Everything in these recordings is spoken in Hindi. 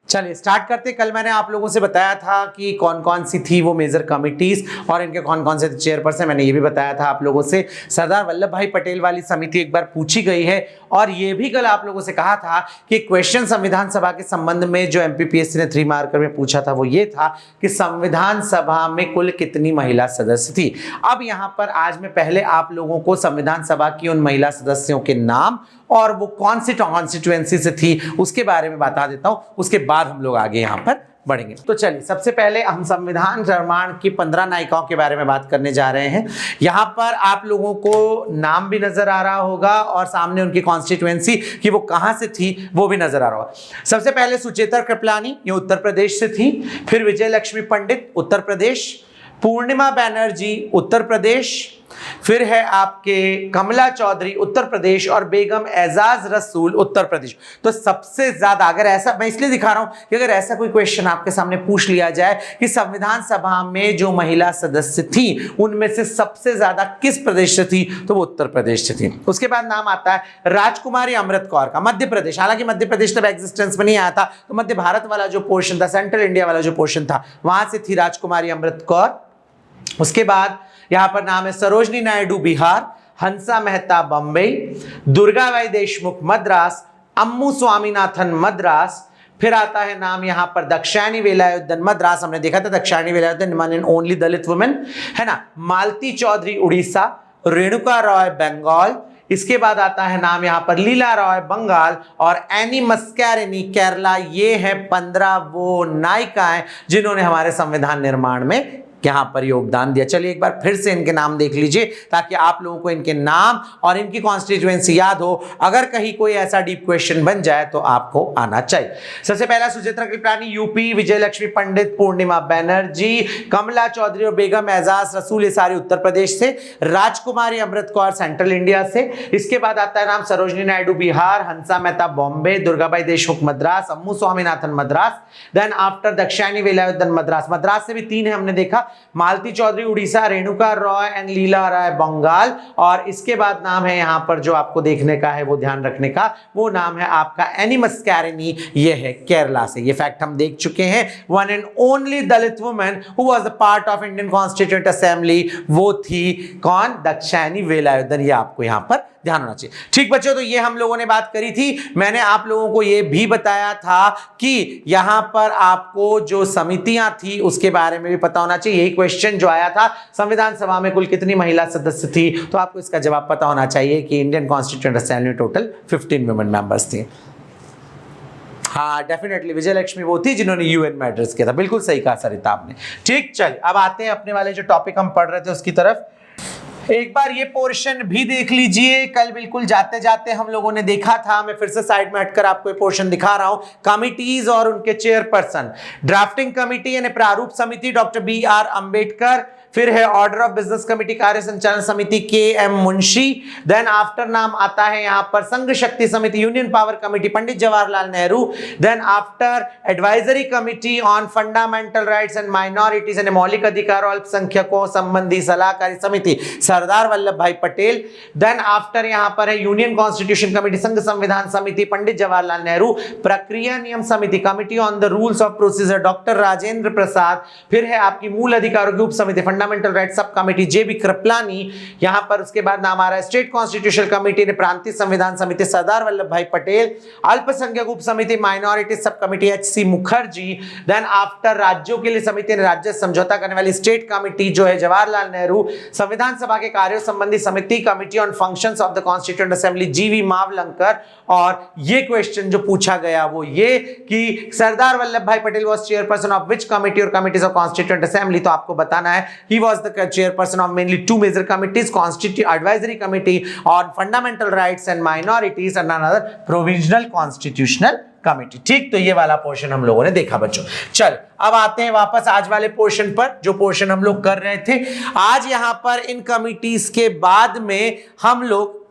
चलिए स्टार्ट करते। कल मैंने आप लोगों से बताया था कि कौन कौन सी थी वो मेजर कमिटीज और इनके कौन कौन से चेयरपर्सन। मैंने ये भी बताया था आप लोगों से सरदार वल्लभ भाई पटेल वाली समिति एक बार पूछी गई है, और ये भी कल आप लोगों से कहा था कि क्वेश्चन संविधान सभा के संबंध में जो एमपीपीएससी ने 3 मार्कर में पूछा था वो ये था कि संविधान सभा में कुल कितनी महिला सदस्य थी। अब यहाँ पर आज मैं पहले आप लोगों को संविधान सभा की उन महिला सदस्यों के नाम और वो कौन सी कॉन्स्टिट्यूएंसी से थी उसके बारे में बता देता हूं, उसके बाद हम लोग आगे यहां पर बढ़ेंगे। तो चलिए सबसे पहले हम संविधान निर्माण की 15 नायिकाओं के बारे में बात करने जा रहे हैं। यहां पर आप लोगों को नाम भी नजर आ रहा होगा और सामने उनकी कॉन्स्टिट्यूएंसी कि वो कहां से थी वो भी नजर आ रहा होगा। सबसे पहले सुचेता कृपलानी, ये उत्तर प्रदेश से थी। फिर विजय लक्ष्मी पंडित, उत्तर प्रदेश। पूर्णिमा बैनर्जी, उत्तर प्रदेश। फिर है आपके कमला चौधरी, उत्तर प्रदेश। और बेगम एजाज रसूल, उत्तर प्रदेश। तो सबसे ज्यादा, अगर ऐसा, मैं इसलिए दिखा रहा हूं कि अगर ऐसा कोई क्वेश्चन आपके सामने पूछ लिया जाए कि संविधान सभा में जो महिला सदस्य थी उनमें से सबसे ज्यादा किस प्रदेश से थी, तो वो उत्तर प्रदेश से थी। उसके बाद नाम आता है राजकुमारी अमृत कौर का, मध्य प्रदेश। हालांकि मध्य प्रदेश तब एग्जिस्टेंस में नहीं आया था, तो मध्य भारत वाला जो पोर्शन था, सेंट्रल इंडिया वाला जो पोर्शन था, वहां से थी राजकुमारी अमृत कौर। उसके बाद यहां पर नाम है सरोजनी नायडू, बिहार। हंसा मेहता, बंबई। दुर्गाबाई देशमुख, मद्रास। अम्मू स्वामीनाथन, मद्रास। फिर आता है नाम यहां पर दाक्षायणी वेलायुधन, मद्रास। हमने देखा था Dakshayani Velayudhan one and only Dalit women, है ना। मालती चौधरी, उड़ीसा। रेणुका रॉय, बंगाल। इसके बाद आता है नाम यहां पर लीला रॉय, बंगाल। और एनी मस्कैरिनी, केरला। ये है 15 वो नायिकाएं जिन्होंने हमारे संविधान निर्माण में यहां पर योगदान दिया। चलिए एक बार फिर से इनके नाम देख लीजिए ताकि आप लोगों को इनके नाम और इनकी कॉन्स्टिट्यूएंसी याद हो। अगर कहीं कोई ऐसा डीप क्वेश्चन बन जाए तो आपको आना चाहिए। सबसे पहला सुचित्रा कृपलानी, यूपी। विजय लक्ष्मी पंडित, पूर्णिमा बैनर्जी। कमला चौधरी और बेगम एजाज रसूल, ये सारी उत्तर प्रदेश से। राजकुमारी अमृत कौर, सेंट्रल इंडिया से। इसके बाद आता है नाम सरोजनी नायडू, बिहार। हंसा मेहता, बॉम्बे। दुर्गाबाई देशमुख, मद्रास। अम्मू स्वामीनाथन, मद्रास। Then after Dakshayani Velayudhan, Madras. मद्रास से भी 3 है हमने देखा। मालती चौधरी, उड़ीसा। रेणुका रॉय एंड लीला रॉय, बंगाल। और इसके बाद नाम है यहां पर जो आपको देखने का है, वो ध्यान रखने का, वो नाम है आपका एनी मस्कैरिनी, ये है केरला से। ये फैक्ट हम देख चुके हैं। One and only Dalit women who was the part of Indian constituent assembly, वो थी कौन? दाक्षायणी वेलायुधन। ये आपको यहां पर ध्यान होना चाहिए। ठीक बच्चों, तो ये हम लोगों ने बात करी थी। मैंने आप लोगों को ये भी बताया था कि यहां पर आपको जो समितियां थी उसके बारे में भी पता होना चाहिए। यही क्वेश्चन जो आया था, संविधान सभा में कुल कितनी महिला सदस्य थी, तो आपको इसका जवाब पता होना चाहिए कि इंडियन कॉन्स्टिट्यूएंट असेंबली में टोटल 15 वुमेन मेंबर्स थी। हाँ डेफिनेटली विजय लक्ष्मी वो थी जिन्होंने यूएन में एड्रेस किया था। बिल्कुल सही कहा सरिता आपने। ठीक, चलिए अब आते हैं अपने वाले जो टॉपिक हम पढ़ रहे थे उसकी तरफ। एक बार ये पोर्शन भी देख लीजिए। कल बिल्कुल जाते जाते हम लोगों ने देखा था, मैं फिर से साइड में हटकर आपको ये पोर्शन दिखा रहा हूं, कमिटीज और उनके चेयरपर्सन। ड्राफ्टिंग कमिटी यानी प्रारूप समिति, डॉक्टर BR अंबेडकर। फिर है ऑर्डर ऑफ बिजनेस कमिटी, कार्य संचालन समिति, KM मुंशी। देन आफ्टर नाम आता है यहां पर संघ शक्ति समिति, union power committee, Pandit Jawaharlal Nehru. Then after advisory committee on fundamental rights and minorities यानी मौलिक अधिकार और अल्पसंख्यकों संबंधी सलाहकारी समिति, सरदार वल्लभ भाई पटेल। देन आफ्टर यहां पर है यूनियन कॉन्स्टिट्यूशन कमिटी, संघ संविधान समिति, पंडित जवाहरलाल नेहरू। प्रक्रिया नियम समिति, committee on the rules of procedure, doctor Rajendra Prasad. फिर है आपकी मूल अधिकारों की उप समिति, fundamental right sub committee, JB Kripalani. यहां पर उसके बाद नाम आ रहा है स्टेट कॉन्स्टिट्यूशनल कमिटी ने प्रांतीय संविधान समिति, सरदार वल्लभ भाई पटेल। अल्पसंख्यक उप समिति, minority sub committee, HC Mukherjee. Then after राज्यों के लिए समिति ने राज्य समझौता करने वाली स्टेट कमिटी जो है जवाहरलाल नेहरू। संविधान सभा के कार्यों संबंधी समिति, committee on functions of the constituent assembly, GV Mavalankar. और ये क्वेश्चन जो पूछा गया वो ये कि Sardar Vallabh Bhai Patel was chairperson of which committee और कमिटीज ऑफ कॉन्स्टिट्यूएंट असेंबली, तो आपको बताना है he was the chairperson of mainly 2 major committees, constitute advisory committee on fundamental rights and minorities and another provisional constitutional committee. ठीक, तो ये वाला पोर्शन हम लोगों ने देखा बच्चों। चल अब आते हैं वापस आज वाले पोर्शन पर, जो पोर्शन हम लोग कर रहे थे। आज यहां पर इन कमिटीज के बाद में हम लोग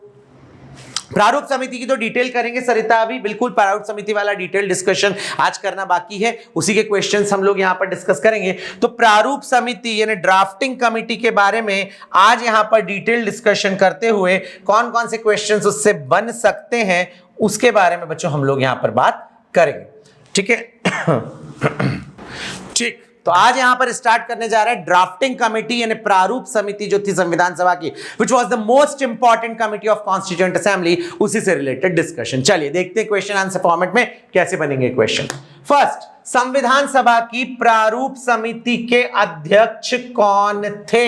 प्रारूप समिति की तो डिटेल करेंगे सरिता, अभी बिल्कुल प्रारूप समिति वाला डिटेल डिस्कशन आज करना बाकी है, उसी के क्वेश्चंस हम लोग यहां पर डिस्कस करेंगे। तो प्रारूप समिति यानी ड्राफ्टिंग कमिटी के बारे में आज यहां पर डिटेल डिस्कशन करते हुए कौन कौन से क्वेश्चंस उससे बन सकते हैं उसके बारे में बच्चों हम लोग यहां पर बात करेंगे। ठीक है ठीक, तो आज यहां पर स्टार्ट करने जा रहे हैं ड्राफ्टिंग कमेटी यानी प्रारूप समिति जो थी संविधान सभा की, which was the most important committee of constituent assembly, उसी से रिलेटेड डिस्कशन। चलिए देखते हैं क्वेश्चन आंसर फॉर्मेट में कैसे बनेंगे क्वेश्चन। फर्स्ट, संविधान सभा की प्रारूप समिति के अध्यक्ष कौन थे?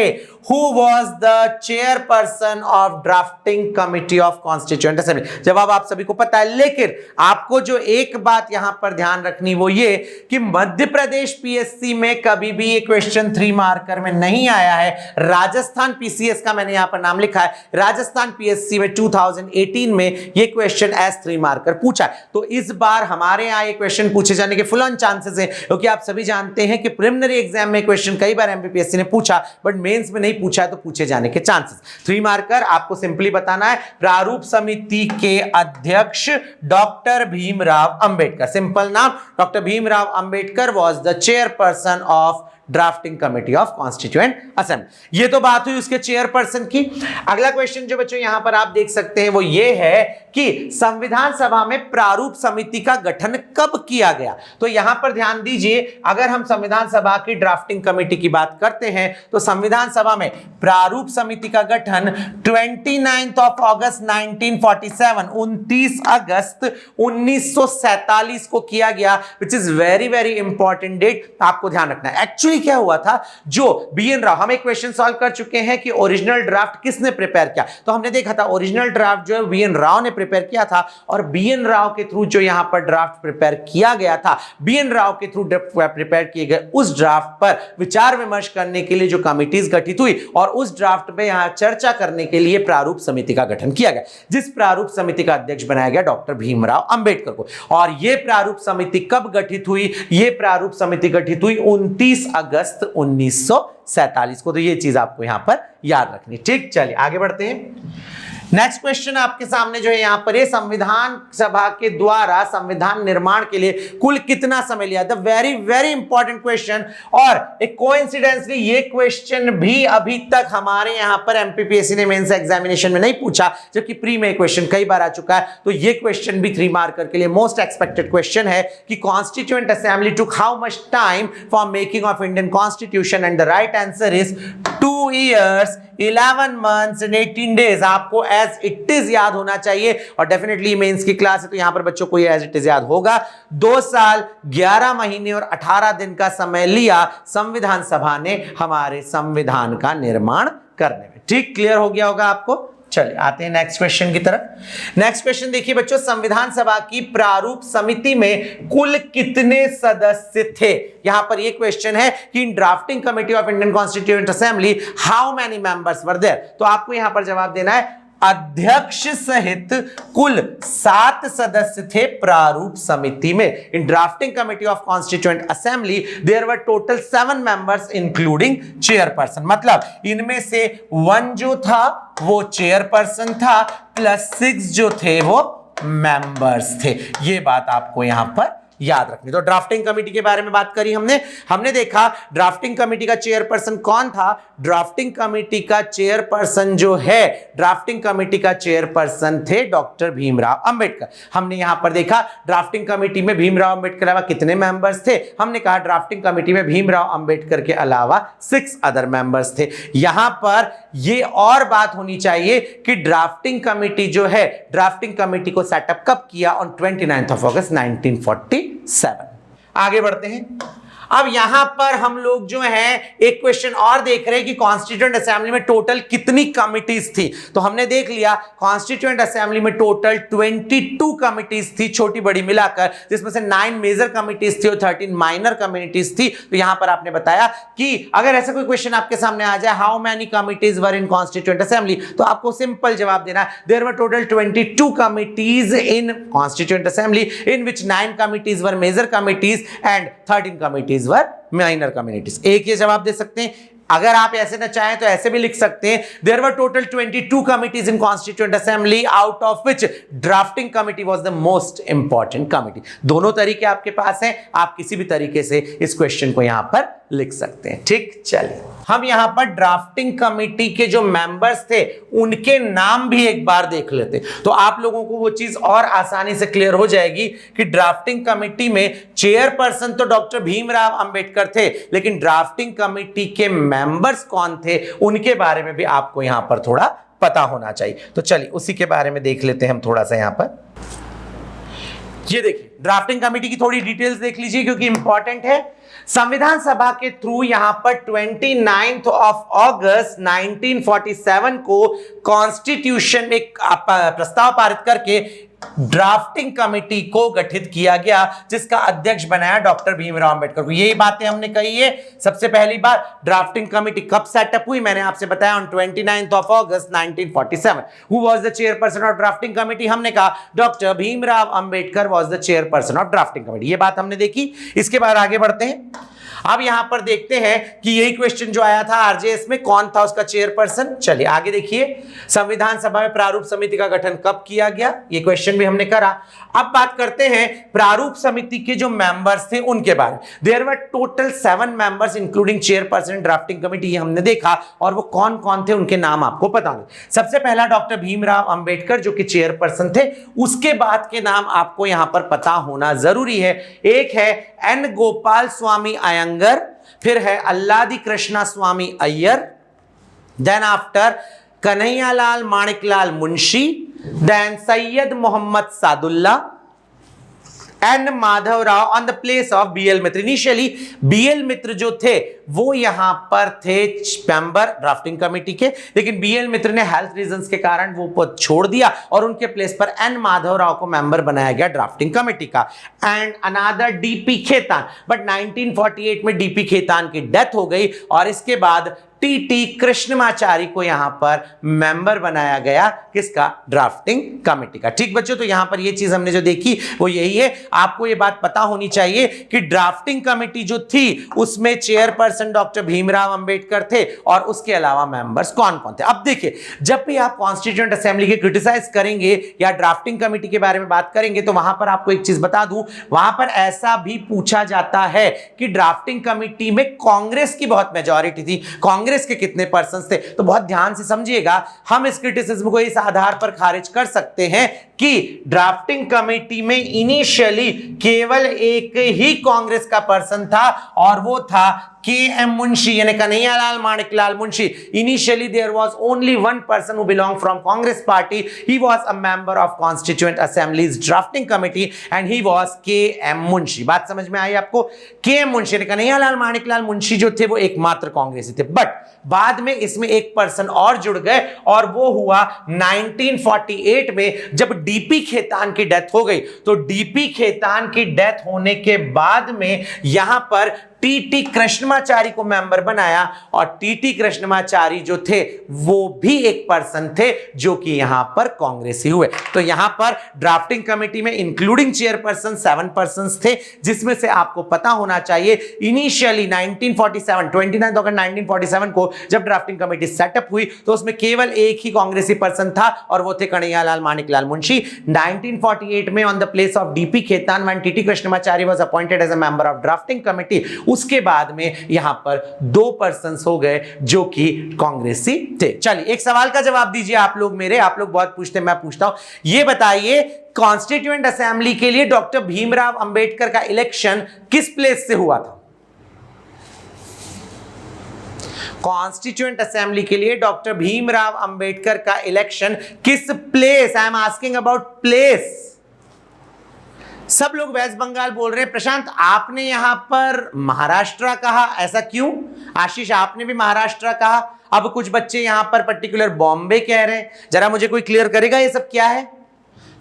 Who was the chairperson of drafting committee of constituent assembly? जवाब आप सभी को पता है, लेकिन आपको जो एक बात यहां पर ध्यान रखनी वो ये कि मध्य प्रदेश पीएससी में कभी भी ये क्वेश्चन 3 मार्कर में नहीं आया है। राजस्थान पीसीएस का मैंने यहां पर नाम लिखा है, राजस्थान पीएससी में 2018 में ये क्वेश्चन एज 3 मार्कर पूछा है। तो इस बार हमारे यहां ये क्वेश्चन पूछे जाने के फुल ऑन चांसेस है, क्योंकि आप सभी जानते हैं कि प्रिलिमिनरी एग्जाम में क्वेश्चन कई बार एमपीपीएससी ने पूछा, बट मेंस में नहीं पूछा है, तो पूछे जाने के चांसेस। 3 मार्कर आपको सिंपली बताना है, प्रारूप समिति के अध्यक्ष डॉक्टर भीमराव अंबेडकर, सिंपल नाम doctor Bhimrao Ambedkar was the chairperson of drafting committee of constituent assembly. ये तो बात हुई उसके चेयरपर्सन की। अगला क्वेश्चन जो बच्चों यहां पर आप देख सकते हैं वो ये है कि संविधान सभा में प्रारूप समिति का गठन कब किया गया? तो यहां पर ध्यान दीजिए, अगर हम संविधान सभा की ड्राफ्टिंग कमेटी की बात करते हैं तो संविधान सभा में प्रारूप समिति का गठन 29 अगस्त 1947, 29 अगस्त 1947 को किया गया, which is very very important date, आपको ध्यान रखना है। एक्चुअली क्या हुआ था, जो बीएन राव, हम एक क्वेश्चन सॉल्व कर चुके हैं कि ओरिजिनल ड्राफ्ट किसने प्रिपेयर किया, तो हमने देखा था ओरिजिनल ड्राफ्ट जो है बीएन राव ने प्रिपेयर किया था, और बीएन राव के थ्रू जो यहां पर ड्राफ्ट प्रिपेयर किया गया था, बीएन राव के थ्रू प्रिपेयर किए गए उस ड्राफ्ट पर विचार विमर्श करने के लिए जो कमिटीज गठित हुई, और उस ड्राफ्ट में यहां चर्चा करने के लिए प्रारूप समिति का गठन किया गया, जिस प्रारूप समिति का अध्यक्ष बनाया गया डॉक्टर भीमराव अंबेडकर को। और यह प्रारूप समिति कब गठित हुई? यह प्रारूप समिति गठित हुई 29 अगस्त 1947 को। तो ये चीज आपको यहां पर याद रखनी। ठीक, चलिए आगे बढ़ते हैं। नेक्स्ट क्वेश्चन आपके सामने जो है यहां पर, संविधान सभा के द्वारा संविधान निर्माण के लिए कुल कितना समय लिया? The very very important question, और एक कोइंसिडेंसली ये क्वेश्चन भी अभी तक हमारे यहां पर एमपीपीएससी ने मेंस एग्जामिनेशन में नहीं पूछा, जबकि प्री में क्वेश्चन कई बार आ चुका है। तो ये क्वेश्चन भी 3 मार्कर के लिए मोस्ट एक्सपेक्टेड क्वेश्चन है कि constituent assembly took how much time for making of Indian constitution, and the right answer is 2 years 11 months and 18 days। आपको एज इट इज याद होना चाहिए, और डेफिनेटली मेंस की क्लास है तो यहां पर बच्चों को ये एज इट इज याद होगा। 2 साल 11 महीने और 18 दिन का समय लिया संविधान सभा ने हमारे संविधान का निर्माण करने में। ठीक, क्लियर हो गया होगा आपको। चलिए आते हैं नेक्स्ट क्वेश्चन की तरफ। नेक्स्ट क्वेश्चन देखिए बच्चों, संविधान सभा की प्रारूप समिति में कुल कितने सदस्य थे? यहां पर ये क्वेश्चन है कि in drafting committee of Indian constituent assembly how many members were there? तो आपको यहां पर जवाब देना है, अध्यक्ष सहित कुल 7 सदस्य थे प्रारूप समिति में। In drafting committee of constituent assembly there were total 7 members including chairperson. मतलब इनमें से 1 जो था वो चेयरपर्सन था, प्लस 6 जो थे वो मेंबर्स थे। ये बात आपको यहां पर याद रखनी। तो ड्राफ्टिंग कमेटी के बारे में बात करी हमने देखा ड्राफ्टिंग कमेटी का चेयरपर्सन कौन था। ड्राफ्टिंग कमेटी का चेयरपर्सन जो है, ड्राफ्टिंग कमेटी का चेयरपर्सन थे डॉक्टर भीमराव अंबेडकर। हमने यहां पर देखा ड्राफ्टिंग कमेटी में भीमराव अंबेडकर के अलावा कितने मेंबर्स थे? हमने कहा ड्राफ्टिंग कमेटी में भीमराव अंबेडकर के अलावा 6 अदर मेंबर्स थे। यहां पर यह और बात होनी चाहिए कि ड्राफ्टिंग कमेटी जो है, ड्राफ्टिंग कमेटी को सेटअप कब किया? ऑन 29 अगस्त 1947। आगे बढ़ते हैं। अब यहां पर हम लोग जो हैं एक क्वेश्चन और देख रहे हैं कि कॉन्स्टिट्यूएंट असेंबली में टोटल कितनी कमिटीज थी। तो हमने देख लिया कॉन्स्टिट्यूएंट असेंबली में टोटल 22 कमिटीज थी, छोटी बड़ी मिलाकर, जिसमें से 9 मेजर कमिटीज थी और 13 माइनर कमिटीज थी। तो यहां पर आपने बताया कि अगर ऐसा कोई क्वेश्चन आपके सामने आ जाए, how many committees were in constituent assembly, तो आपको सिंपल जवाब देना है, there were total 22 committees in constituent assembly, in which 9 committees were major committees and 13 committees were minor communities. एक ये जवाब दे सकते हैं। अगर आप ऐसे ना चाहें तो ऐसे भी लिख सकते हैं, there were total 22 committees in constituent assembly, out of which drafting committee was the most important committee. दोनों तरीके आपके पास हैं, आप किसी भी तरीके से इस क्वेश्चन को यहां पर लिख सकते हैं। ठीक, चलिए हम यहां पर ड्राफ्टिंग कमेटी के जो मेंबर्स थे उनके नाम भी एक बार देख लेते, तो आप लोगों को वो चीज और आसानी से क्लियर हो जाएगी कि ड्राफ्टिंग कमेटी में चेयरपर्सन तो डॉक्टर भीमराव अंबेडकर थे, लेकिन ड्राफ्टिंग कमेटी के मेंबर्स कौन थे उनके बारे में भी आपको यहां पर थोड़ा पता होना चाहिए। तो चलिए उसी के बारे में देख लेते हैं हम थोड़ा सा यहां पर। ये देखिए ड्राफ्टिंग कमेटी की थोड़ी डिटेल्स देख लीजिए क्योंकि इंपॉर्टेंट है। संविधान सभा के थ्रू यहां पर 29 अगस्त 1947 को कॉन्स्टिट्यूशन में प्रस्ताव पारित करके ड्राफ्टिंग कमेटी को गठित किया गया, जिसका अध्यक्ष बनाया डॉक्टर भीमराव अंबेडकर को। यही बातें हमने कही है। सबसे पहली बार ड्राफ्टिंग कमेटी कब सेटअप हुई, मैंने आपसे बताया on 29 August 1947। Who was the chairperson of drafting committee, हमने कहा doctor Bhimrao Ambedkar was the chairperson of drafting committee. ये बात हमने देखी। इसके बाद आगे बढ़ते हैं। अब यहां पर देखते हैं कि यही क्वेश्चन जो आया था आरजेएस में, कौन था उसका चेयरपर्सन। चलिए आगे देखिए, संविधान सभा में प्रारूप समिति का गठन कब किया गया, ये क्वेश्चन भी हमने करा। अब बात करते हैं प्रारूप समिति के जो मेंबर्स थे उनके बारे में। There were total 7 members including chairperson drafting committee, ये हमने देखा। और वो कौन कौन थे उनके नाम आपको पता नहीं। सबसे पहला डॉक्टर भीमराव अंबेडकर जो कि चेयरपर्सन थे, उसके बाद के नाम आपको यहां पर पता होना जरूरी है। एक है एन गोपाल स्वामी अयंगर, फिर है Alladi Krishna Swamy Iyer, then after Kanhaiyalal Maneklal Munshi, then Syed Mohammad Saadulla and Madhav Rao on the place of BL Mitra. Initially BL Mitra जो थे वो यहां पर थे मेंबर ड्राफ्टिंग कमेटी के, लेकिन बीएल मित्र ने हेल्थ रीजंस के कारण वो पद छोड़ दिया और उनके प्लेस पर एन माधव राव को मेंबर बनाया गया ड्राफ्टिंग कमेटी का। And another DP Khaitan, but 1948 में डीपी खेतान की डेथ हो गई और इसके बाद टीटी कृष्णमाचारी को यहां पर मेंबर बनाया गया, किसका, ड्राफ्टिंग कमेटी का। ठीक बच्चों, तो यहां पर ये चीज हमने जो देखी वो यही है। आपको ये बात पता होनी चाहिए कि ड्राफ्टिंग कमेटी जो थी उसमें चेयरपर्सन डॉक्टर भीमराव अंबेडकर थे और उसके अलावा मेंबर्स कौन कौन थे। अब देखिए, जब भी आप कॉन्स्टिट्यूएंट असेंबली के क्रिटिसाइज करेंगे या ड्राफ्टिंग कमेटी के बारे में बात करेंगे तो वहां पर आपको एक चीज बता दूं, वहां पर ऐसा भी पूछा जाता है कि ड्राफ्टिंग कमेटी में कांग्रेस की बहुत मेजॉरिटी थी, कांग्रेस के कितने पर्सन थे। तो बहुत ध्यान से समझिएगा, हम इस क्रिटिसिज्म को इस आधार पर खारिज कर सकते हैं कि ड्राफ्टिंग कमेटी में इनिशियली केवल एक ही कांग्रेस का पर्सन था और वो था के एम मुंशी, यानी Kanhaiyalal Maneklal Munshi. Initially there was only one person who belong from Congress party, he was a member of constituent assemblies drafting committee and he was K M Munshi. बात समझ में आई आपको? के एम मुंशी यानी कन्हैयालाल माणिकलाल मुंशी जो थे वो एकमात्र कांग्रेसी थे, बट बाद में इसमें एक पर्सन और जुड़ गए और वो हुआ 1948 में, जब डीपी खेतान की डेथ हो गई। तो डीपी खेतान की डेथ होने के बाद में यहां पर टीटी कृष्णमाचारी को मेंबर बनाया और टीटी कृष्णमाचारी जो थे वो भी एक पर्सन थे जो कि यहां पर कांग्रेसी हुए। तो यहां पर ड्राफ्टिंग कमेटी में इंक्लूडिंग चेयरपर्सन 7 पर्संस थे, जिसमें से आपको पता होना चाहिए इनिशियली 1947 29 अगस्त 1947 को जब ड्राफ्टिंग कमेटी सेटअप हुई तो उसमें केवल एक ही कांग्रेसी पर्सन था और वो थे कन्हैयालाल माणिकलाल मुंशी। 1948 में on the place of DP Khaitan when TT Krishnamachari was appointed as a member of drafting committee, उसके बाद में यहां पर 2 पर्संस हो गए जो कि कांग्रेसी थे। चलिए एक सवाल का जवाब दीजिए आप लोग मेरे, आप लोग बहुत पूछते हैं, मैं पूछता हूं, ये बताइए कॉन्स्टिट्यूएंट असेंबली के लिए डॉक्टर भीमराव अंबेडकर का इलेक्शन किस प्लेस से हुआ था? कॉन्स्टिट्यूएंट असेंबली के लिए डॉक्टर भीमराव अंबेडकर का इलेक्शन किस place, I am asking about place. सब लोग वेस्ट बंगाल बोल रहे हैं। प्रशांत आपने यहां पर महाराष्ट्र कहा, ऐसा क्यों? आशीष आपने भी महाराष्ट्र कहा। अब कुछ बच्चे यहां पर पर्टिकुलर बॉम्बे कह रहे हैं, जरा मुझे कोई क्लियर करेगा ये सब क्या है?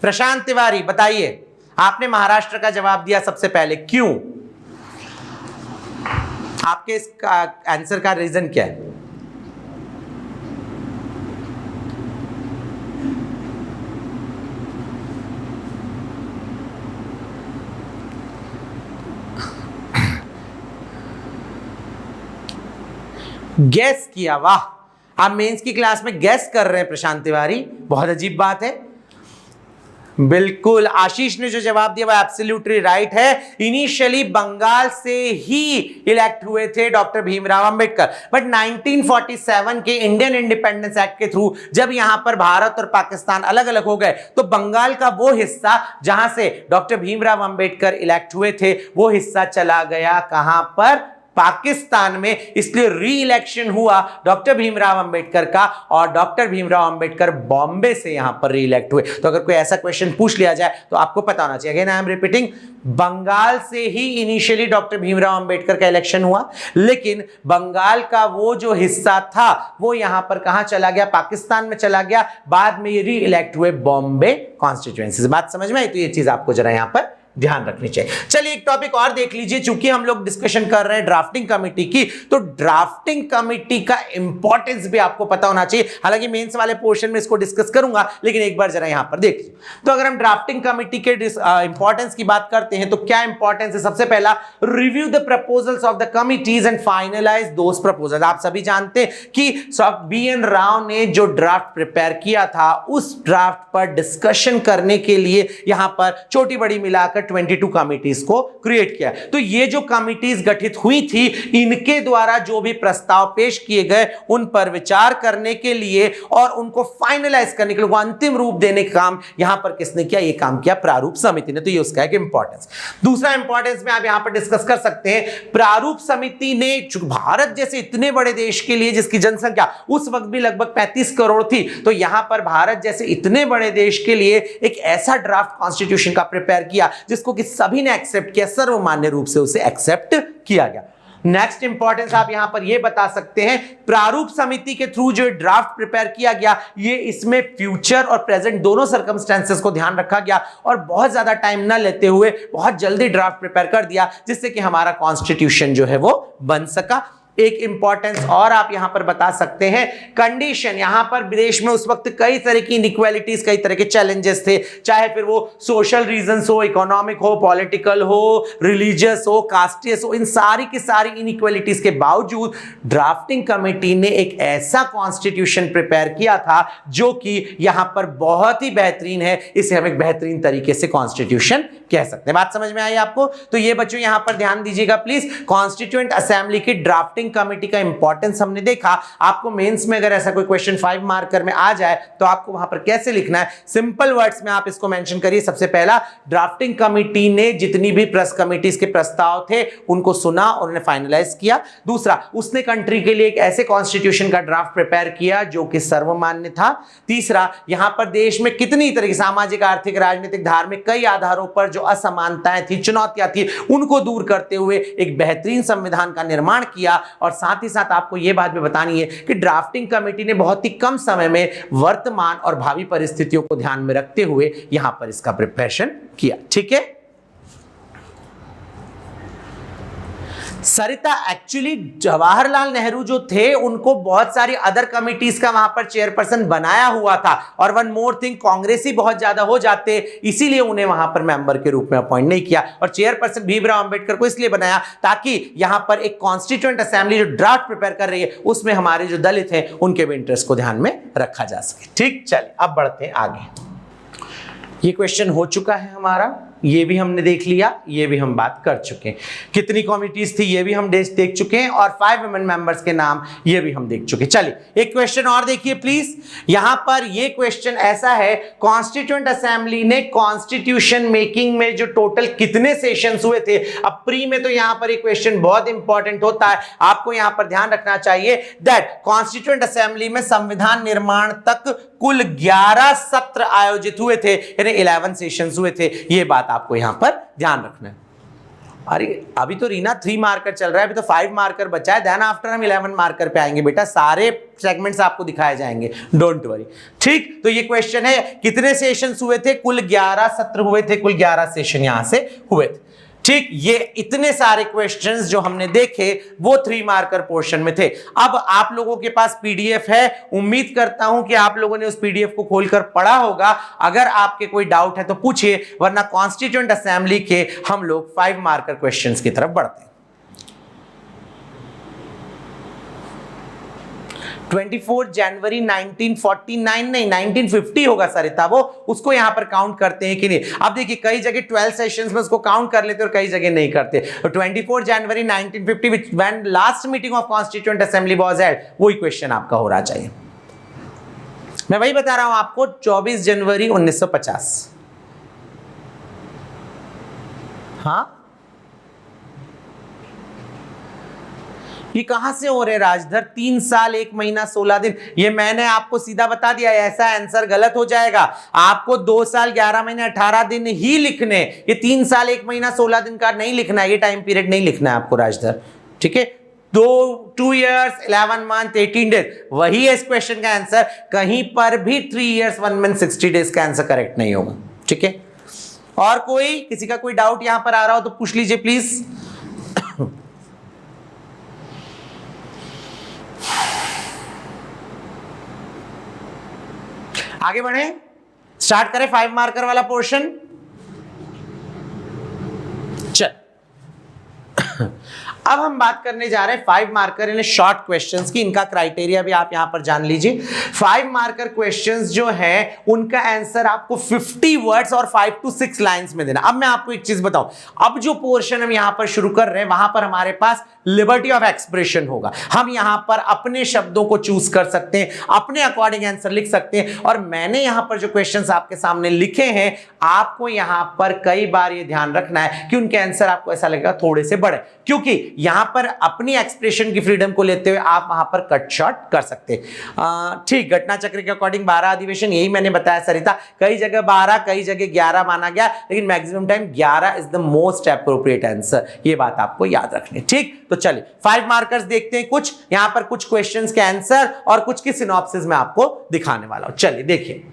प्रशांत तिवारी बताइए, आपने महाराष्ट्र का जवाब दिया सबसे पहले, क्यों? आपके इसका आंसर का रीजन क्या है? गैस किया, वाह, आप मेंस की क्लास में गैस कर रहे हैं प्रशांत तिवारी, बहुत अजीब बात है। बिल्कुल, आशीष ने जो जवाब दिया वो एब्सोल्युटली राइट है। इनिशियली बंगाल से ही इलेक्ट हुए थे डॉक्टर भीमराव अंबेडकर, बट 1947 के इंडियन इंडिपेंडेंस एक्ट के थ्रू जब यहां पर भारत और पाकिस्तान अलग अलग हो गए तो बंगाल का वो हिस्सा जहां से डॉक्टर भीमराव अंबेडकर इलेक्ट हुए थे वो हिस्सा चला गया कहां पर, पाकिस्तान में। इसलिए री इलेक्शन हुआ डॉक्टर भीमराव अंबेडकर का और डॉक्टर भीमराव अंबेडकर बॉम्बे से यहां पर री इलेक्ट हुए। तो अगर कोई ऐसा क्वेश्चन पूछ लिया जाए तो आपको पता होना चाहिए, again I am repeating, Bengal से ही इनिशियली डॉक्टर भीमराव अंबेडकर का इलेक्शन हुआ, लेकिन बंगाल का वो जो हिस्सा था वो यहां पर कहां चला गया, पाकिस्तान में चला गया। बाद में ये री इलेक्ट हुए बॉम्बे कॉन्स्टिट्यूएंसी। बात समझ में आई? तो ये चीज आपको जरा यहां पर ध्यान रखनी चाहिए। चलिए एक टॉपिक और देख लीजिए, चूंकि हम लोग डिस्कशन कर रहे हैं ड्राफ्टिंग कमेटी की, तो ड्राफ्टिंग कमेटी का इंपॉर्टेंस भी आपको पता होना चाहिए। हालांकि मेंस वाले पोर्शन में इसको डिस्कस करूंगा, लेकिन एक बार जरा यहां पर देख लीजिए। तो अगर हम ड्राफ्टिंग कमेटी के इंपॉर्टेंस की बात करते हैं तो क्या इंपॉर्टेंस है? सबसे पहला, review the proposals of the committees and finalise those proposals. आप सभी जानते हैं कि बी.एन. राव ने जो ड्राफ्ट प्रिपेयर किया था उस ड्राफ्ट पर डिस्कशन करने के लिए यहां पर छोटी बड़ी मिलाकर 22 कमिटीज को क्रिएट किया। तो ये जो कमिटीज गठित हुई थी, इनके द्वारा जो भी प्रस्ताव पेश किए गए उन पर विचार करने के लिए और उनको फाइनलाइज करने के लिए, अंतिम रूप देने का काम यहां पर किसने किया? ये काम किया प्रारूप समिति ने। तो ये उसका एक इंपॉर्टेंस। दूसरा इंपॉर्टेंस में आप यहां पर डिस्कस कर सकते हैं, प्रारूप समिति ने भारत जैसे इतने बड़े देश के लिए जिसकी जनसंख्या उस वक्त भी लगभग 35 करोड़ थी, तो यहां पर भारत जैसे इतने बड़े देश के लिए एक ऐसा ड्राफ्ट कॉन्स्टिट्यूशन का प्रिपेयर किया जिसको कि सभी ने एक्सेप्ट किया, सर्वमान्य रूप से उसे एक्सेप्ट किया गया। नेक्स्ट इंपॉर्टेंस आप यहां पर यह बता सकते हैं, प्रारूप समिति के थ्रू जो ड्राफ्ट प्रिपेयर किया गया, ये इसमें फ्यूचर और प्रेजेंट दोनों सर्कमस्टेंसेस को ध्यान रखा गया और बहुत ज्यादा टाइम ना लेते हुए बहुत जल्दी ड्राफ्ट प्रिपेयर कर दिया, जिससे कि हमारा कॉन्स्टिट्यूशन जो है वो बन सका। एक इंपॉर्टेंस और आप यहां पर बता सकते हैं, कंडीशन। यहां पर विदेश में उस वक्त कई तरह की इनइक्वालिटीज, कई तरह के चैलेंजेस थे, चाहे फिर वो सोशल रीजंस हो, इकोनॉमिक हो, पॉलिटिकल हो, रिलीजियस हो, कास्टियस हो, इन सारी की सारी इनइक्वालिटीज के बावजूद ड्राफ्टिंग कमेटी ने एक ऐसा कॉन्स्टिट्यूशन प्रिपेयर किया था जो कि यहां पर बहुत ही बेहतरीन है। इसे हम एक बेहतरीन तरीके से कॉन्स्टिट्यूशन कह सकते हैं। बात समझ में आई आपको? तो ये बच्चों यहां पर ध्यान दीजिएगा प्लीज, कॉन्स्टिट्यूएंट असेंबली की ड्राफ्टिंग कमेटी का इंपॉर्टेंस हमने देखा। आपको मेंस में अगर ऐसा कोई क्वेश्चन 5 मार्कर में आ जाए तो आपको वहां पर कैसे लिखना है, सिंपल वर्ड्स में आप इसको मेंशन करिए। सबसे पहला, ड्राफ्टिंग कमेटी ने जितनी भी प्रेस कमिटीज के प्रस्ताव थे उनको सुना और उन्हें फाइनलाइज किया। दूसरा, उसने कंट्री के लिए एक ऐसे कॉन्स्टिट्यूशन का ड्राफ्ट प्रिपेयर किया जो कि सर्वमान्य था। तीसरा, यहां पर देश में कितनी तरह की सामाजिक, आर्थिक, राजनीतिक, धार्मिक कई आधारों पर जो असमानताएं थी, चुनौतियां थी, उनको दूर करते हुए एक बेहतरीन संविधान का निर्माण किया। और साथ ही साथ आपको यह बात भी बतानी है कि ड्राफ्टिंग कमेटी ने बहुत ही कम समय में वर्तमान और भावी परिस्थितियों को ध्यान में रखते हुए यहां पर इसका प्रिपरेशन किया। ठीक है। सरिता, एक्चुअली जवाहरलाल नेहरू जो थे उनको बहुत सारी अदर कमिटीज का वहां पर चेयरपर्सन बनाया हुआ था, और वन मोर थिंग, कांग्रेसी बहुत ज्यादा हो जाते, इसीलिए उन्हें वहां पर मेंबर के रूप में अपॉइंट नहीं किया। और चेयरपर्सन भीमराव अंबेडकर को इसलिए बनाया ताकि यहां पर एक कॉन्स्टिट्यूएंट असेंबली जो ड्राफ्ट प्रिपेयर कर रही है उसमें हमारे जो दलित हैं उनके भी इंटरेस्ट को ध्यान में रखा जा सके। ठीक, चलिए अब बढ़ते हैं आगे। ये क्वेश्चन हो चुका है हमारा, ये भी हमने देख लिया, ये भी हम बात कर चुके हैं। कितनी कमिटीज थी ये भी हम देख चुके हैं, और 5 वुमेन मेंबर्स के नाम ये भी हम देख चुके हैं। चलिए एक क्वेश्चन और देखिए प्लीज। यहां पर ये क्वेश्चन ऐसा है, कॉन्स्टिट्यूएंट असेंबली ने कॉन्स्टिट्यूशन मेकिंग में जो टोटल कितने सेशंस हुए थे। अब प्री में तो यहां पर एक क्वेश्चन बहुत इंपॉर्टेंट होता है, आपको यहां पर ध्यान रखना चाहिए दैट कॉन्स्टिट्यूएंट असेंबली में संविधान निर्माण तक कुल 11 सत्र आयोजित हुए थे, यानी 11 सेशंस हुए थे। ये बात आपको यहां पर ध्यान रखना है। अरे अभी तो रीना 3 मार्कर चल रहा है, अभी तो 5 मार्कर बचा है, देन आफ्टर हम 11 मार्कर पे आएंगे बेटा, सारे सेगमेंट्स आपको दिखाए जाएंगे, डोंट वरी। ठीक, तो ये क्वेश्चन है कितने सेशंस हुए थे, कुल 11 सत्र हुए थे, कुल 11 सेशन यहां से हुए थे। ठीक, ये इतने सारे क्वेश्चंस जो हमने देखे वो 3 मार्कर पोर्शन में थे। अब आप लोगों के पास पीडीएफ है, उम्मीद करता हूं कि आप लोगों ने उस पीडीएफ को खोलकर पढ़ा होगा। अगर आपके कोई डाउट है तो पूछिए, वरना कॉन्स्टिट्यूएंट असेंबली के हम लोग 5 मार्कर क्वेश्चंस की तरफ बढ़ते हैं। 24 जनवरी 1949 नहीं 1950 होगा सरिता, वो उसको यहां पर काउंट करते हैं कि नहीं। अब देखिए कई जगह 12 सेशंस में उसको काउंट कर लेते और कई जगह नहीं करते। तो 24 जनवरी 1950 which when last meeting of constituent assembly was held, वही क्वेश्चन आपका हो रहा चाहिए। मैं वही बता रहा हूं आपको, 24 जनवरी 1950। हाँ ये कहां से हो रहे राजधर, 3 साल 1 महीना 16 दिन, ये मैंने आपको सीधा बता दिया, ऐसा आंसर गलत हो जाएगा। आपको 2 साल 11 महीने 18 दिन ही लिखने, ये 3 साल 1 महीना 16 दिन का नहीं लिखना है, ये टाइम पीरियड नहीं लिखना है आपको राजधर, ठीक है। 2 years 11 month 18 days वही है इस क्वेश्चन का आंसर, कहीं पर भी 3 years 1 month 60 days का आंसर करेक्ट नहीं होगा, ठीक है। और कोई किसी का कोई डाउट यहां पर आ रहा हो तो पूछ लीजिए प्लीज। आगे बढ़े, स्टार्ट करें 5 मार्कर वाला पोर्शन। चल अब हम बात करने जा रहे हैं 5 मार्कर इन शॉर्ट क्वेश्चंस की। इनका क्राइटेरिया भी आप यहां पर जान लीजिए। 5 मार्कर क्वेश्चंस जो है उनका आंसर आपको 50 वर्ड्स और 5 to 6 लाइंस में देना। अब मैं आपको एक चीज बताऊं, अब जो पोर्शन हम यहां पर शुरू कर रहे हैं वहां पर हमारे पास लिबर्टी ऑफ एक्सप्रेशन होगा। हम यहां पर अपने शब्दों को चूज कर सकते हैं, अपने अकॉर्डिंग आंसर लिख सकते हैं। और मैंने यहां पर जो क्वेश्चंस आपके सामने लिखे हैं, आपको यहां पर कई बार ये ध्यान रखना है कि उनके आंसर आपको ऐसा लगेगा थोड़े से बड़े, क्योंकि यहां पर अपनी एक्सप्रेशन की फ्रीडम को लेते हुए आप वहां पर कट शॉर्ट कर सकते हैं। ठीक, घटना चक्र के अकॉर्डिंग 12 अधिवेशन, यही मैंने बताया सरिता, कई जगह 12 कई जगह 11 माना गया, लेकिन maximum time 11 is the most appropriate answer, ये बात आपको याद रखनी। ठीक, तो चलिए 5 मार्कर्स देखते हैं। कुछ यहां पर कुछ क्वेश्चंस के आंसर और कुछ की सिनॉप्सिस में आपको दिखाने वाला हूं। चलिए देखिए,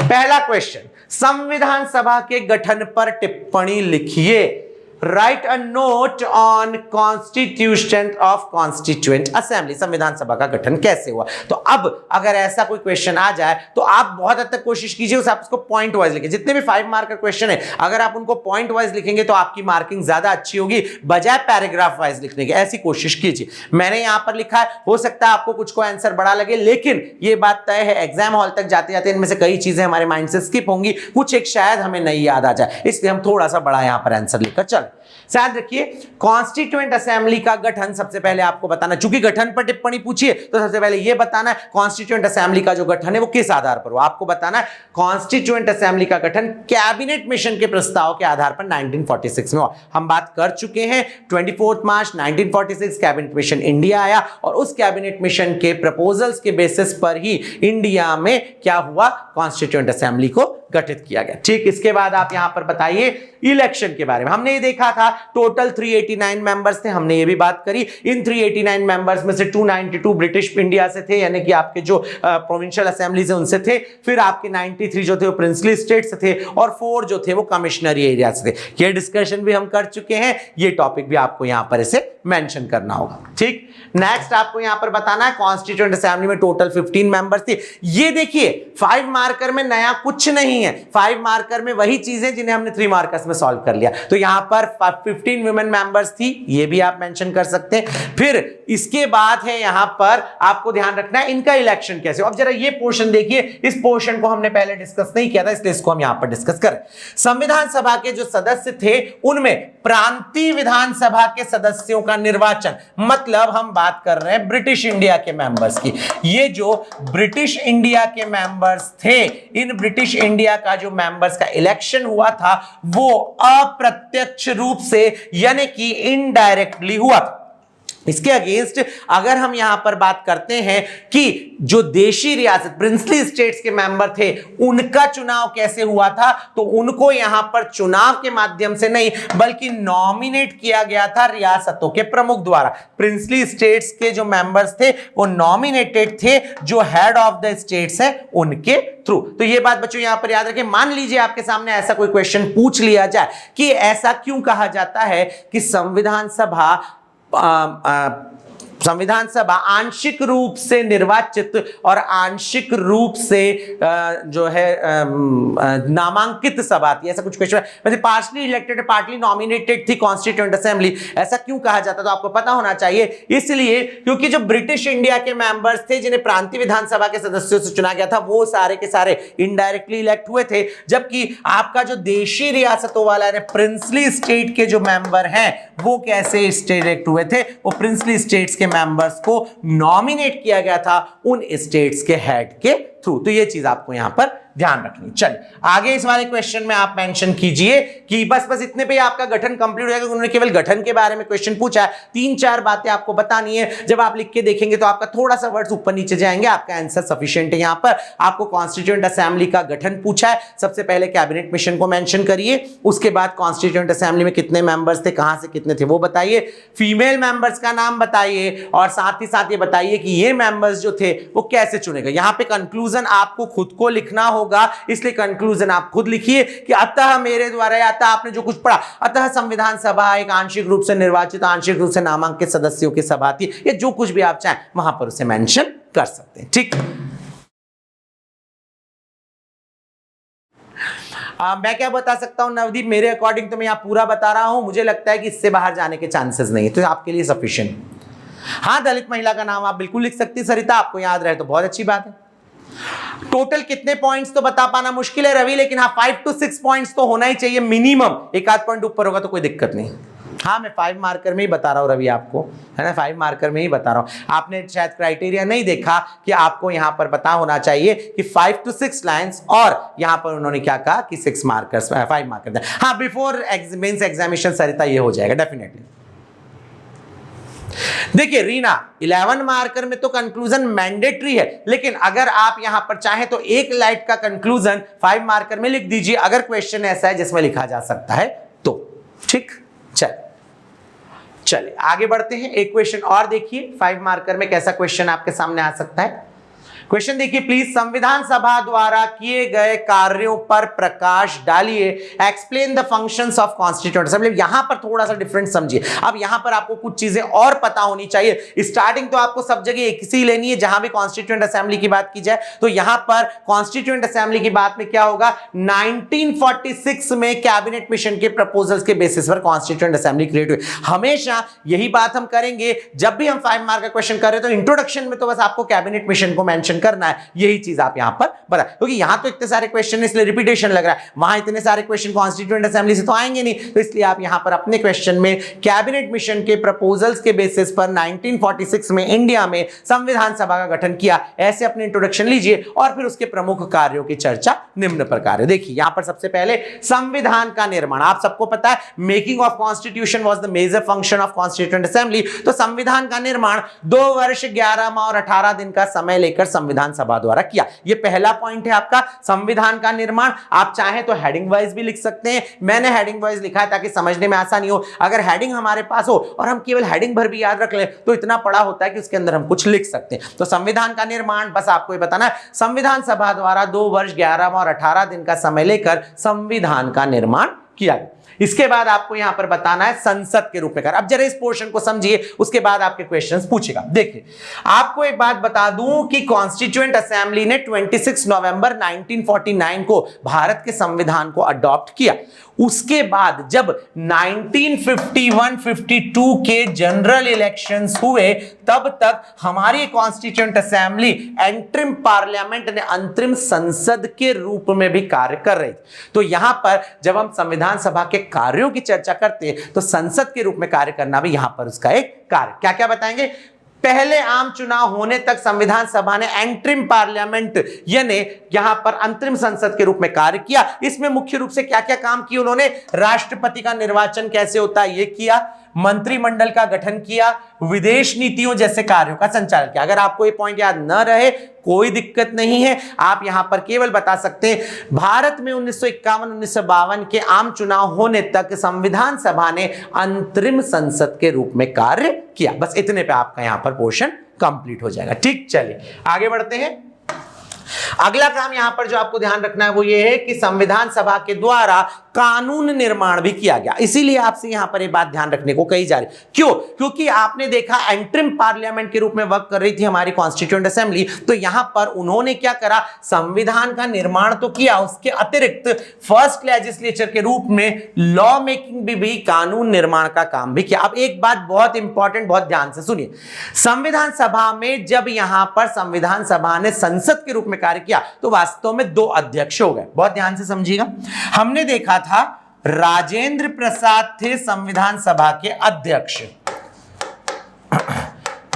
पहला क्वेश्चन, संविधान सभा के गठन पर टिप्पणी लिखिए। Right a note on constitution of constituent assembly, संविधान सभा का गठन कैसे हुआ। तो अब अगर ऐसा कोई क्वेश्चन आ जाए तो आप बहुत हद तक कोशिश कीजिए उसे आप उसको पॉइंट वाइज लिखें। जितने भी 5 मार्क का क्वेश्चन है अगर आप उनको पॉइंट वाइज लिखेंगे तो आपकी मार्किंग ज्यादा अच्छी होगी बजाय पैराग्राफ वाइज लिखने की। ऐसी कोशिश कीजिए। मैंने यहां पर लिखा है, हो सकता है आपको कुछ को आंसर बड़ा लगे, लेकिन यह बात तय है एग्जाम हॉल तक जाते जाते इनमें से कई चीजें हमारे माइंड से स्किप होंगी, कुछ एक शायद हमें नहीं याद आ जाए, इसलिए हम थोड़ा सा बड़ा यहां पर आंसर लिखकर चल। याद रखिए, कॉन्स्टिट्यूएंट असेंबली का गठन सबसे पहले आपको बताना, चूंकि गठन पर टिप्पणी पूछिए तो सबसे पहले यह बताना है कॉन्स्टिट्यूएंट असेंबली का जो गठन है वो किस आधार पर हुआ। आपको बताना है कॉन्स्टिट्यूएंट असेंबली का गठन कैबिनेट मिशन के प्रस्ताव के आधार पर 1946 में हुआ। हम बात कर चुके हैं 24 मार्च 1946 कैबिनेट मिशन इंडिया आया और उस कैबिनेट मिशन के प्रपोजल्स के बेसिस पर ही इंडिया में क्या हुआ, कॉन्स्टिट्यूएंट असेंबली को गठित किया गया। ठीक, इसके बाद आप यहां पर बताइए इलेक्शन के बारे में। हमने ये देखा था टोटल 389 मेंबर्स थे, हमने ये भी बात करी। इन 389 मेंबर्स में से 292 ब्रिटिश इंडिया से थे, यानी कि आपके जो प्रोविंशियल असेंबलीज है उनसे थे। फिर आपके 93 जो थे वो प्रिंसली स्टेट से थे और 4 जो थे वो कमिश्नरी एरिया से थे। ये डिस्कशन भी हम कर चुके हैं, ये टॉपिक भी आपको यहां पर इसे मेंशन करना होगा। ठीक, नेक्स्ट आपको यहां पर बताना है कॉन्स्टिट्यूएंट असेंबली में टोटल 15 मेंबर्स थे। ये देखिए 5 मार्कर में नया कुछ नहीं है, 5 मार्कर में वही चीजें जिन्हें हमने 3 मार्कर्स में सॉल्व कर लिया। तो यहां पर 15 वुमेन मेंबर्स थी, ये भी आप मेंशन कर सकते हैं। फिर इसके बाद है यहां पर आपको ध्यान रखना है इनका इलेक्शन कैसे। अब जरा ये पोर्शन देखिए, इस पोर्शन को हमने पहले डिस्कस नहीं किया था, इसलिए इसको हम यहां पर डिस्कस करें। संविधान सभा के जो सदस्य थे उनमें प्रांतीय विधानसभा के सदस्यों का निर्वाचन, मतलब हम बात कर रहे हैं ब्रिटिश इंडिया के मेंबर्स की। ये जो ब्रिटिश इंडिया के मेंबर्स थे, इन ब्रिटिश इंडिया का जो मेंबर्स का इलेक्शन हुआ था वो अप्रत्यक्ष रूप से यानी कि इनडायरेक्टली हुआ था। इसके अगेंस्ट अगर हम यहां पर बात करते हैं कि जो देशी रियासत प्रिंसली स्टेट्स के मेंबर थे उनका चुनाव कैसे हुआ था, तो उनको यहां पर चुनाव के माध्यम से नहीं बल्कि नॉमिनेट किया गया था रियासतों के प्रमुख द्वारा। प्रिंसली स्टेट्स के जो मेंबर्स थे वो नॉमिनेटेड थे जो हेड ऑफ द स्टेट्स है उनके थ्रू। तो ये बात बच्चों यहां पर याद रखें। मान लीजिए आपके सामने ऐसा कोई क्वेश्चन पूछ लिया जाए कि ऐसा क्यों कहा जाता है कि संविधान सभा संविधान सभा आंशिक रूप से निर्वाचित और आंशिक रूप से जो है नामांकित सभा थी, ऐसा कुछ क्वेश्चन है। पार्शली इलेक्टेड पार्टली नॉमिनेटेड थी कॉन्स्टिट्यूएंट असेंबली, ऐसा क्यों कहा जाता, तो आपको पता होना चाहिए। इसलिए क्योंकि जो ब्रिटिश इंडिया के मेंबर्स थे जिन्हें प्रांतीय विधानसभा के सदस्यों से चुना गया था, वो सारे के सारे इनडायरेक्टली इलेक्ट हुए थे, जबकि आपका जो देशी रियासतों वाला ने प्रिंसली स्टेट के जो मेंबर हैं वो कैसे इलेक्ट हुए थे, वो प्रिंसली स्टेट्स के मेंबर्स को नॉमिनेट किया गया था उन स्टेट्स के हेड के थ्रू। तो ये चीज आपको यहां पर ध्यान रखनी। चलिए आगे इस वाले क्वेश्चन में आप मेंशन कीजिए कि बस इतने पे आपका गठन कंप्लीट हो जाएगा। उन्होंने केवल गठन के बारे में क्वेश्चन पूछा है, 3-4 बातें आपको बतानी है। जब आप लिख के देखेंगे तो आपका थोड़ा सा वर्ड्स ऊपर नीचे जाएंगे, आपका आंसर सफिशिएंट है। यहां पर आपको कॉन्स्टिट्यूएंट असेंबली का गठन पूछा है, सबसे पहले कैबिनेट मिशन को मेंशन करिए, उसके बाद कॉन्स्टिट्यूएंट असेंबली में कितने मेंबर्स थे, कहां से कितने थे वो बताइए, फीमेल मेंबर्स का नाम बताइए, और साथ ही साथ ये बताइए कि ये मेंबर्स जो थे वो कैसे चुने गए। यहां पे कंक्लूजन आपको खुद को लिखना होगा, इसलिए कंक्लूजन आप खुद लिखिए कि अतः मेरे द्वारा, या अतः आपने जो कुछ पढ़ा, अतः संविधान सभा एक आंशिक रूप से निर्वाचित आंशिक रूप से नामांकित सदस्यों की सभा थी, या जो कुछ भी आप चाहें वहां पर उसे मेंशन कर सकते हैं। ठीक, मैं क्या बता सकता हूं नवदीप, मेरे अकॉर्डिंग तो मैं यहां पूरा बता रहा हूं, मुझे लगता है कि इससे बाहर जाने के चांसेस नहीं है, तो आपके लिए सफिशिएंट। हाँ, दलित महिला का नाम आप बिल्कुल लिख सकती है सरिता, आपको याद रहे तो बहुत अच्छी बात है। टोटल कितने पॉइंट्स तो बता पाना मुश्किल है रवि, लेकिन हाँ 5 to 6 पॉइंट्स तो होना ही चाहिए मिनिमम, एक आध पॉइंट ऊपर होगा तो कोई दिक्कत नहीं। हाँ, मैं 5 मार्कर में ही बता रहा हूं रवि आपको, है ना, 5 मार्कर में ही बता रहा हूं। आपने शायद क्राइटेरिया नहीं देखा कि आपको यहां पर पता होना चाहिए कि 5 to 6 लाइंस, और यहां पर उन्होंने क्या कहा कि 6 मार्कर्स 5 मार्कर। हाँ, बिफोर मेंस एग्जामिनेशन सरिता ये हो जाएगा डेफिनेटली। देखिए रीना, 11 मार्कर में तो कंक्लूजन मैंडेटरी है, लेकिन अगर आप यहां पर चाहें तो एक लाइट का कंक्लूजन 5 मार्कर में लिख दीजिए, अगर क्वेश्चन ऐसा है जिसमें लिखा जा सकता है तो। ठीक, चलिए आगे बढ़ते हैं। एक क्वेश्चन और देखिए 5 मार्कर में कैसा क्वेश्चन आपके सामने आ सकता है। क्वेश्चन देखिए प्लीज, संविधान सभा द्वारा किए गए कार्यों पर प्रकाश डालिए, explain the functions of constituent assembly. यहां पर थोड़ा सा डिफरेंट समझिए। अब यहां पर आपको कुछ चीजें और पता होनी चाहिए। स्टार्टिंग तो आपको सब जगह एक सी लेनी है, जहां भी कॉन्स्टिट्यूएंट असेंबली की बात की जाए तो यहां पर कॉन्स्टिट्यूएंट असेंबली की बात में क्या होगा, 1946 में कैबिनेट मिशन के प्रपोजल्स के बेसिस पर कॉन्स्टिट्यूएंट असेंबली क्रिएट हुई। हमेशा यही बात हम करेंगे जब भी हम 5 मार्क का क्वेश्चन कर रहे हैं, तो इंट्रोडक्शन में तो बस आपको कैबिनेट मिशन को मेंशन करना है, यही चीज आप यहां पर बता, क्योंकि यहां तो इतने सारे क्वेश्चन इसलिए रिपीटेशन लग रहा है, वहां इतने सारे क्वेश्चन कॉन्स्टिट्यूएंट असेंबली से तो आएंगे नहीं, तो इसलिए आप यहां पर अपने क्वेश्चन में कैबिनेट मिशन के प्रपोजल्स के बेसिस पर 1946 में इंडिया में संविधान सभा का गठन किया, ऐसे अपने इंट्रोडक्शन लीजिए, और फिर उसके प्रमुख कार्यों की चर्चा निम्न प्रकार है। देखिए यहां पर सबसे पहले संविधान का निर्माण, आप सबको पता है making of constitution was the major function of constituent assembly. तो संविधान का निर्माण 2 वर्ष 11 माह और 18 दिन का समय लेकर संविधान सभा द्वारा किया। यह पहला पॉइंट है आपका, संविधान का निर्माण। आप चाहें तो हेडिंग वाइज भी लिख सकते हैं, मैंने हेडिंग वाइज लिखा है ताकि समझने में आसानी हो। अगर हेडिंग हमारे पास हो और हम केवल हेडिंग भर भी याद रख लें तो इतना पड़ा होता है कि उसके अंदर हम कुछ लिख सकते हैं। तो संविधान का निर्माण, बस आपको ये बताना है संविधान सभा द्वारा 2 वर्ष 11 माह और 18 दिन का समय लेकर संविधान का निर्माण किया। इसके बाद आपको यहां पर बताना है संसद के रूप में कर। अब जरा इस पोर्शन को समझिए, उसके बाद आपके क्वेश्चंस पूछेगा। देखिए आपको एक बात बता दूं कि कॉन्स्टिट्यूएंट असेंबली ने 26 नवंबर 1949 को भारत के संविधान को अडॉप्ट किया। उसके बाद जब 1951-52 के जनरल इलेक्शंस हुए, तब तक हमारी कॉन्स्टिट्यूएंट असेंबली एंट्रिम पार्लियामेंट ने अंतरिम संसद के रूप में भी कार्य कर रही। तो यहां पर जब हम संविधान सभा के कार्यों की चर्चा करते हैं तो संसद के रूप में कार्य करना भी यहां पर उसका एक कार्य। क्या क्या बताएंगे? पहले आम चुनाव होने तक संविधान सभा ने एंट्रिम पार्लियामेंट यानी यहां पर अंतरिम संसद के रूप में कार्य किया। इसमें मुख्य रूप से क्या क्या काम किए उन्होंने? राष्ट्रपति का निर्वाचन कैसे होता है ये किया, मंत्रिमंडल का गठन किया, विदेश नीतियों जैसे कार्यों का संचालन किया। अगर आपको ये पॉइंट याद न रहे कोई दिक्कत नहीं है, आप यहां पर केवल बता सकते हैं भारत में 1951-1952 के आम चुनाव होने तक संविधान सभा ने अंतरिम संसद के रूप में कार्य किया। बस इतने पे आपका यहां पर पोर्शन कंप्लीट हो जाएगा। ठीक, चलिए आगे बढ़ते हैं। अगला काम यहां पर जो आपको ध्यान रखना है वो ये है कि संविधान सभा के द्वारा कानून निर्माण भी किया गया। इसीलिए आपसे यहां पर ये बात ध्यान रखने को कही जा रही। क्यों? क्योंकि आपने देखा एंट्रिम पार्लियामेंट के रूप में वर्क कर रही थी हमारी कॉन्स्टिट्यूएंट असेंबली, तो यहां पर उन्होंने क्या करा, संविधान का निर्माण तो किया, उसके अतिरिक्त फर्स्ट लेजिस्लेचर के रूप में लॉ मेकिंग भी कानून निर्माण का काम भी किया। अब एक बात बहुत इंपॉर्टेंट, बहुत ध्यान से सुनिए, संविधान सभा में जब यहां पर संविधान सभा ने संसद के रूप में कार्य किया तो वास्तव में 2 अध्यक्ष हो गए। बहुत ध्यान से समझिएगा। हमने देखा था राजेंद्र प्रसाद थे संविधान सभा के अध्यक्ष।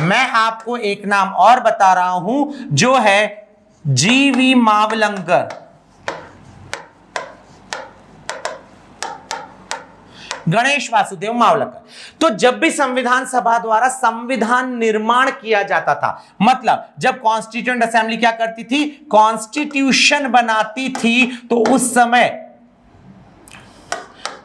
मैं आपको एक नाम और बता रहा हूं जो है जीवी मावलंकर। गणेश वासुदेव मावलंकर। तो जब भी संविधान सभा द्वारा संविधान निर्माण किया जाता था, मतलब जब कॉन्स्टिट्यूएंट असेंबली क्या करती थी, कॉन्स्टिट्यूशन बनाती थी, तो उस समय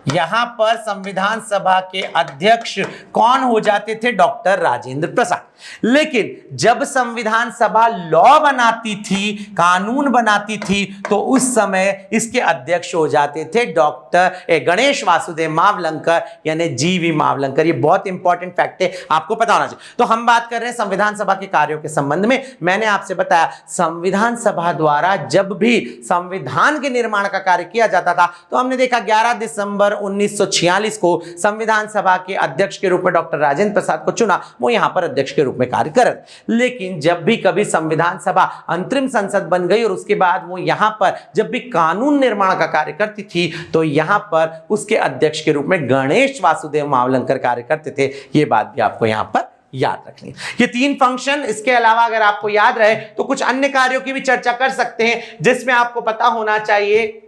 यहां पर संविधान सभा के अध्यक्ष कौन हो जाते थे, डॉक्टर राजेंद्र प्रसाद। लेकिन जब संविधान सभा लॉ बनाती थी, कानून बनाती थी, तो उस समय इसके अध्यक्ष हो जाते थे डॉक्टर गणेश वासुदेव मावलंकर, यानी जीवी मावलंकर। ये बहुत इंपॉर्टेंट फैक्ट है, आपको पता होना चाहिए। तो हम बात कर रहे हैं संविधान सभा के कार्यों के संबंध में। मैंने आपसे बताया संविधान सभा द्वारा जब भी संविधान के निर्माण का कार्य किया जाता था, तो हमने देखा 11 दिसंबर 1946 को संविधान सभा के अध्यक्ष के रूप में डॉक्टर राजेंद्र प्रसाद को चुना, वो यहां पर अध्यक्ष के रूप में कार्य कर रहे। लेकिन जब भी कभी संविधान सभा अंतरिम संसद बन गई और उसके बाद वो यहां पर जब भी कानून निर्माण का कार्य करती थी, तो यहां पर उसके अध्यक्ष के रूप में गणेश वासुदेव मावलंकर कार्य करते थे। ये बात भी आपको यहां पर याद रखनी। ये 3 फंक्शन, इसके अलावा अगर आपको याद रहे तो कुछ अन्य कार्यों की भी चर्चा कर सकते हैं, जिसमें आपको पता होना चाहिए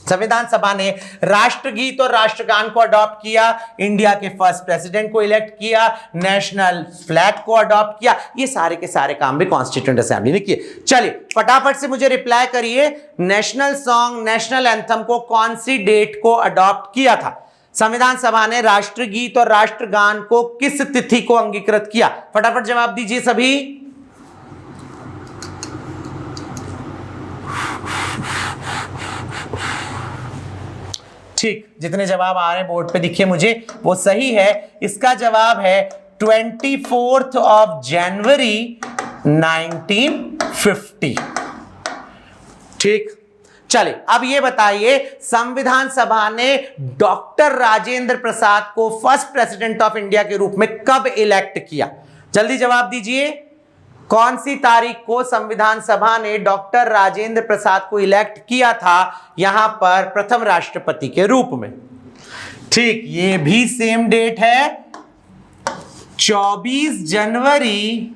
संविधान सभा ने राष्ट्रगीत और राष्ट्रगान को अडॉप्ट किया, इंडिया के फर्स्ट प्रेसिडेंट को इलेक्ट किया, नेशनल फ्लैग को अडॉप्ट किया। ये सारे के सारे काम भी कॉन्स्टिट्यूएंट असेंबली ने किए। चलिए फटाफट से मुझे रिप्लाई करिए, नेशनल सॉन्ग, नेशनल एंथम को कौन सी डेट को अडॉप्ट किया था? संविधान सभा ने राष्ट्रगीत और राष्ट्रगान को किस तिथि को अंगीकृत किया? फटाफट जवाब दीजिए सभी। ठीक, जितने जवाब आ रहे हैं बोर्ड पे दिखिए मुझे, वो सही है। इसका जवाब है 24 जनवरी 1950। ठीक, चलिए अब ये बताइए संविधान सभा ने डॉक्टर राजेंद्र प्रसाद को फर्स्ट प्रेसिडेंट ऑफ इंडिया के रूप में कब इलेक्ट किया? जल्दी जवाब दीजिए। कौन सी तारीख को संविधान सभा ने डॉक्टर राजेंद्र प्रसाद को इलेक्ट किया था यहां पर प्रथम राष्ट्रपति के रूप में? ठीक, ये भी सेम डेट है, 24 जनवरी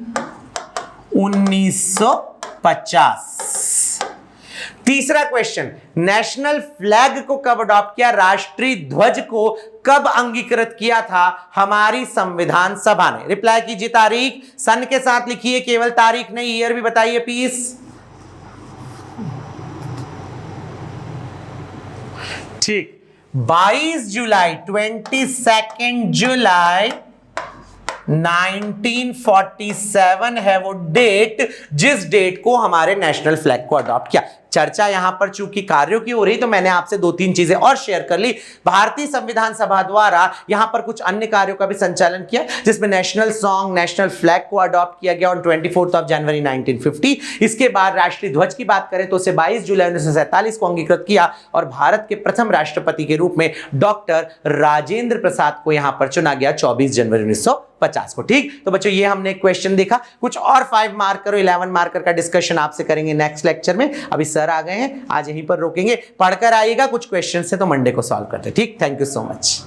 1950। तीसरा क्वेश्चन, नेशनल फ्लैग को कब अडॉप्ट किया, राष्ट्रीय ध्वज को कब अंगीकृत किया था हमारी संविधान सभा ने? रिप्लाई कीजिए, तारीख सन के साथ लिखिए, केवल तारीख नहीं ईयर भी बताइए प्लीज। ठीक, 22 जुलाई 22 जुलाई 1947 है वो डेट जिस डेट को हमारे नेशनल फ्लैग को अडॉप्ट किया। चर्चा यहां पर चूंकि कार्यों की हो रही तो मैंने आपसे 2-3 चीजें और शेयर कर ली। भारतीय संविधान सभा द्वारा यहां पर कुछ अन्य कार्यों का भी संचालन किया, जिसमें नेशनल सॉन्ग, नेशनल फ्लैग को अडॉप्ट किया गया ऑन 24 जनवरी 1950। इसके बाद राष्ट्रीय ध्वज की बात करें तो उसे 22 जुलाई 1947 को अंगीकृत किया और भारत के प्रथम राष्ट्रपति के रूप में डॉक्टर राजेंद्र प्रसाद को यहां पर चुना गया 24 जनवरी 1950 को। ठीक, तो बच्चों ये हमने क्वेश्चन देखा। कुछ और 5 मार्कर और 11 मार्कर का डिस्कशन आपसे करेंगे नेक्स्ट लेक्चर में। अभी सर आ गए हैं, आज यहीं पर रोकेंगे। पढ़कर आइएगा, कुछ क्वेश्चन से तो मंडे को सॉल्व करते हैं। ठीक, थैंक यू सो मच।